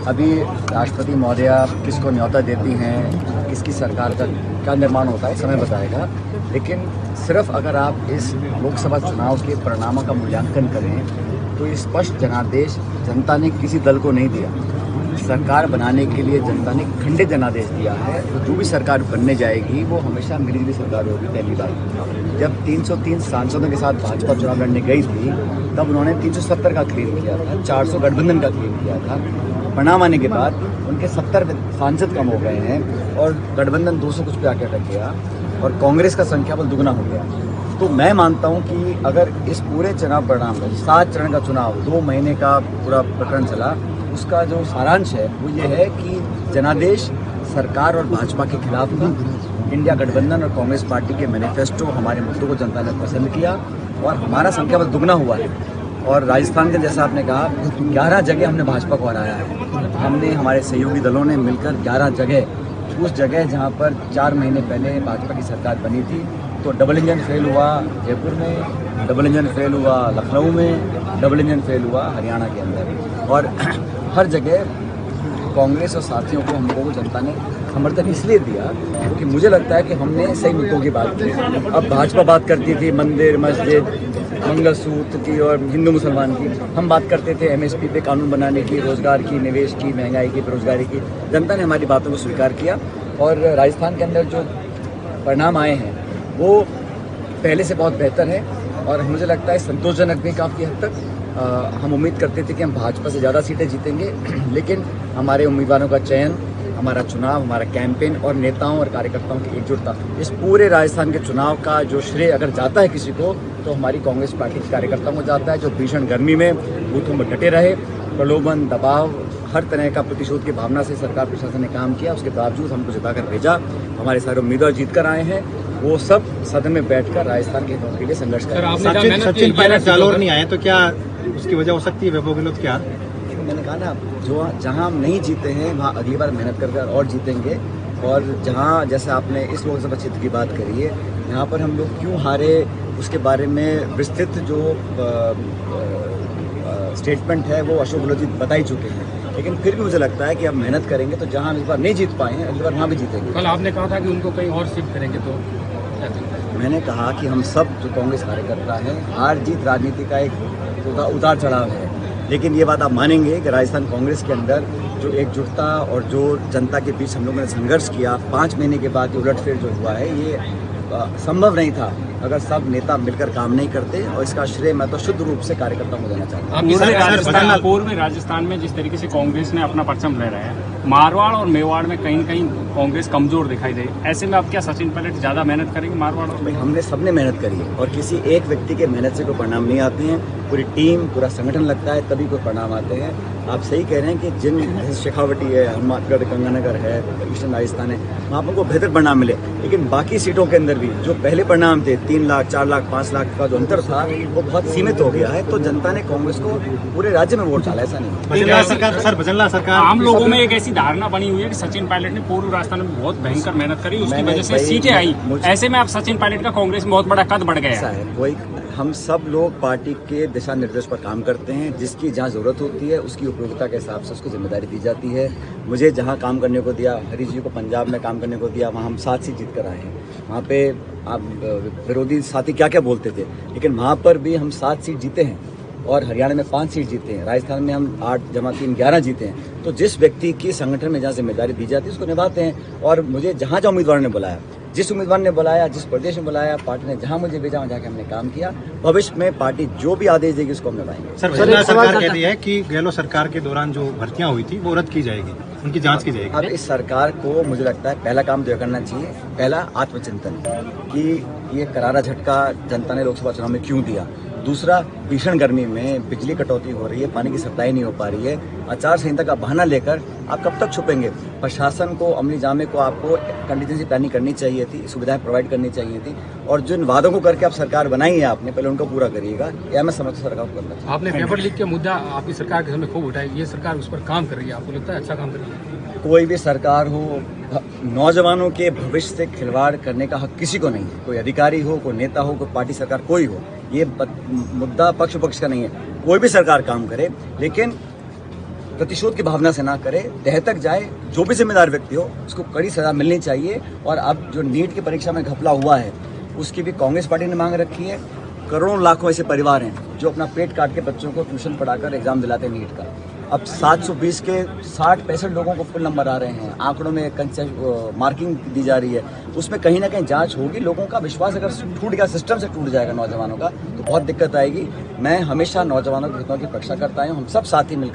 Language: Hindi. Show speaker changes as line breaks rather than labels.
अभी राष्ट्रपति महोदया किसको न्योता देती हैं, किसकी सरकार का क्या निर्माण होता है, समय बताएगा। लेकिन सिर्फ अगर आप इस लोकसभा चुनाव के परिणामों का मूल्यांकन करें तो स्पष्ट जनादेश जनता ने किसी दल को नहीं दिया। सरकार बनाने के लिए जनता ने खंडित जनादेश दिया है। तो जो भी सरकार बनने जाएगी वो हमेशा मिलीजुली सरकार होगी। पहली बात, जब 303 सांसदों के साथ भाजपा चुनाव लड़ने गई थी तब उन्होंने 370 का क्लेम किया था, 400 गठबंधन का क्लेम किया था। परिणाम आने के बाद उनके 70 सांसद कम हो गए हैं और गठबंधन 200 कुछ पे आके अटक गया और कांग्रेस का संख्या बल दुगना हो गया। तो मैं मानता हूं कि अगर इस पूरे चुनाव परिणाम में 7 चरण का चुनाव 2 महीने का पूरा प्रकरण चला, उसका जो सारांश है वो ये है कि जनादेश सरकार और भाजपा के खिलाफ था। इंडिया गठबंधन और कांग्रेस पार्टी के मैनिफेस्टो हमारे मुद्दों को जनता ने पसंद किया और हमारा संख्या बल दुगना हुआ है। और राजस्थान के जैसा आपने कहा 11 जगह हमने भाजपा को हराया है। हमने, हमारे सहयोगी दलों ने मिलकर 11 जगह, उस जगह जहां पर 4 महीने पहले भाजपा की सरकार बनी थी तो डबल इंजन फेल हुआ जयपुर में, डबल इंजन फेल हुआ लखनऊ में, डबल इंजन फेल हुआ हरियाणा के अंदर। और हर जगह कांग्रेस और साथियों को हमको जनता ने समर्थन इसलिए दिया क्योंकि मुझे लगता है कि हमने सही मुद्दों की बात की। अब भाजपा बात करती थी मंदिर, मस्जिद, मंगलसूत्र की और हिंदू मुसलमान की, हम बात करते थे एमएसपी पे कानून बनाने की, रोजगार की, निवेश की, महंगाई की, बेरोजगारी की। जनता ने हमारी बातों को स्वीकार किया और राजस्थान के अंदर जो परिणाम आए हैं वो पहले से बहुत बेहतर है और मुझे लगता है संतोषजनक भी काफ़ी हद तक। हम उम्मीद करते थे कि हम भाजपा से ज़्यादा सीटें जीतेंगे, लेकिन हमारे उम्मीदवारों का चयन, हमारा चुनाव, हमारा कैंपेन और नेताओं और कार्यकर्ताओं की एकजुटता, इस पूरे राजस्थान के चुनाव का जो श्रेय अगर जाता है किसी को तो हमारी कांग्रेस पार्टी के कार्यकर्ताओं को जाता है, जो भीषण गर्मी में बूथों में डटे रहे, प्रलोभन, दबाव, हर तरह का प्रतिशोध की भावना से सरकार प्रशासन ने काम किया। उसके बावजूद हमको जिताकर भेजा, हमारे सारे उम्मीदवार जीत कर आए हैं। वो सब सदन में बैठकर राजस्थान के हितों के लिए संघर्ष कर रहे हैं।
सचिन पायलट जालोर नहीं आए तो क्या उसकी वजह हो सकती है? वैभव गहलोत क्या?
मैंने कहा ना, जो जहां हम नहीं जीते हैं वहां अगली बार मेहनत कर और जीतेंगे। और जहां, जैसे आपने इस लोकसभा क्षेत्र की बात करी है, यहाँ पर हम लोग क्यों हारे उसके बारे में विस्तृत जो स्टेटमेंट है वो अशोक गहलोत जी बता ही चुके हैं। लेकिन फिर भी मुझे लगता है कि अब मेहनत करेंगे तो जहां हम इस बार नहीं जीत पाए हैं अगली बार वहाँ भी जीतेंगे।
कल आपने कहा था कि उनको कहीं और शिफ्ट करेंगे, तो
मैंने कहा कि हम सब जो कांग्रेस कार्यकर्ता हैं, हार जीत राजनीति का एक उतार चढ़ाव है, लेकिन ये बात आप मानेंगे कि राजस्थान कांग्रेस के अंदर जो एकजुटता और जो जनता के बीच हम लोगों ने संघर्ष किया, 5 महीने के बाद उलटफेर जो हुआ है ये संभव नहीं था अगर सब नेता मिलकर काम नहीं करते। और इसका श्रेय मैं तो शुद्ध रूप से कार्यकर्ताओं को देना चाहता हूँ।
पूर्व में राजस्थान में जिस तरीके से कांग्रेस ने अपना परचम लहराया है, मारवाड़ और मेवाड़ में कहीं न कहीं कांग्रेस कमजोर दिखाई दे, ऐसे में अब क्या सचिन पायलट ज्यादा मेहनत करेंगे मारवाड़ और?
भाई, हमने सबने मेहनत करी है और किसी एक व्यक्ति के मेहनत से कोई परिणाम नहीं आते हैं। पूरी टीम, पूरा संगठन लगता है तभी कोई परिणाम आते हैं। आप सही कह रहे हैं कि जिन शेखावटी है, हनुमानगढ़, गंगानगर है, ईस्टर्न राजस्थान है, वहाँ पर को बेहतर परिणाम मिले। लेकिन बाकी सीटों के अंदर भी जो पहले परिणाम थे, 3 लाख, 4 लाख, 5 लाख का जो अंतर था वो बहुत सीमित हो गया है। तो जनता ने कांग्रेस को पूरे राज्य में वोट डाला, ऐसा नहीं।
सरकार
आम लोगों में एक ऐसी धारणा बनी हुई है कि सचिन पायलट ने पूर्व राजस्थान में बहुत भयंकर मेहनत करी, उसकी वजह से सीटें आई। ऐसे में अब सचिन पायलट का कांग्रेस में बहुत बड़ा कद बढ़ गया है।
कोई, हम सब लोग पार्टी के दिशा निर्देश पर काम करते हैं। जिसकी जहाँ जरूरत होती है उसकी उपयोगिता के हिसाब से उसको जिम्मेदारी दी जाती है। मुझे जहाँ काम करने को दिया, हरी जी को पंजाब में काम करने को दिया, वहाँ हम 7 सीट जीत कर आए हैं। वहाँ पे आप विरोधी साथी क्या क्या बोलते थे, लेकिन वहाँ पर भी हम 7 सीट जीते हैं और हरियाणा में 5 सीट जीते हैं। राजस्थान में हम 8 जमा 3 11 जीते हैं। तो जिस व्यक्ति की संगठन में जहाँ जिम्मेदारी दी जाती है उसको निभाते हैं। और मुझे जहाँ जहाँ उम्मीदवार ने बुलाया, जिस उम्मीदवार ने बुलाया, जिस प्रदेश में बुलाया, पार्टी ने जहां मुझे भेजा वहां जाके हमने काम किया। भविष्य में पार्टी जो भी आदेश देगी उसको हम निभाएंगे।
सरकार कहती है कि गहलोत सरकार के दौरान जो भर्तियां हुई थी वो रद्द की जाएगी, उनकी जांच की जाएगी।
अब इस सरकार को मुझे लगता है पहला काम जो करना चाहिए, पहला आत्मचिंतन कि ये करारा झटका जनता ने लोकसभा चुनाव में क्यों दिया। दूसरा, भीषण गर्मी में बिजली कटौती हो रही है, पानी की सप्लाई नहीं हो पा रही है, आचार संहिता का बहाना लेकर आप कब तक छुपेंगे? प्रशासन को, अमली जामे को आपको कंटीजेंसी प्लानिंग करनी चाहिए थी, सुविधाएं प्रोवाइड करनी चाहिए थी। और जिन वादों को करके आप सरकार बनाई है आपने, पहले उनको पूरा करिएगा। या मैं समझ सरकार को करना चाहिए।
आपने पेपर लीक के मुद्दा आपकी सरकार के सामने खूब उठाया, ये सरकार उस पर काम कर रही है, आपको लगता है अच्छा काम कर रही है?
कोई भी सरकार हो, नौजवानों के भविष्य से खिलवाड़ करने का हक किसी को नहीं है। कोई अधिकारी हो, कोई नेता हो, कोई पार्टी सरकार कोई हो, ये मुद्दा पक्ष का नहीं है। कोई भी सरकार काम करे, लेकिन प्रतिशोध की भावना से ना करे, तह तक जाए, जो भी जिम्मेदार व्यक्ति हो उसको कड़ी सजा मिलनी चाहिए। और अब जो नीट की परीक्षा में घपला हुआ है उसकी भी कांग्रेस पार्टी ने मांग रखी है। करोड़ों लाखों ऐसे परिवार हैं जो अपना पेट काट के बच्चों को ट्यूशन पढ़ाकर एग्जाम दिलाते हैं नीट का। अब 720 के 60-65 लोगों को फुल नंबर आ रहे हैं, आंकड़ों में मार्किंग दी जा रही है, उसमें कहीं ना कहीं जांच होगी। लोगों का विश्वास अगर टूट गया, सिस्टम से टूट जाएगा नौजवानों का, तो बहुत दिक्कत आएगी। मैं हमेशा नौजवानों के हितों की रक्षा करता हूं, हम सब साथ ही मिलकर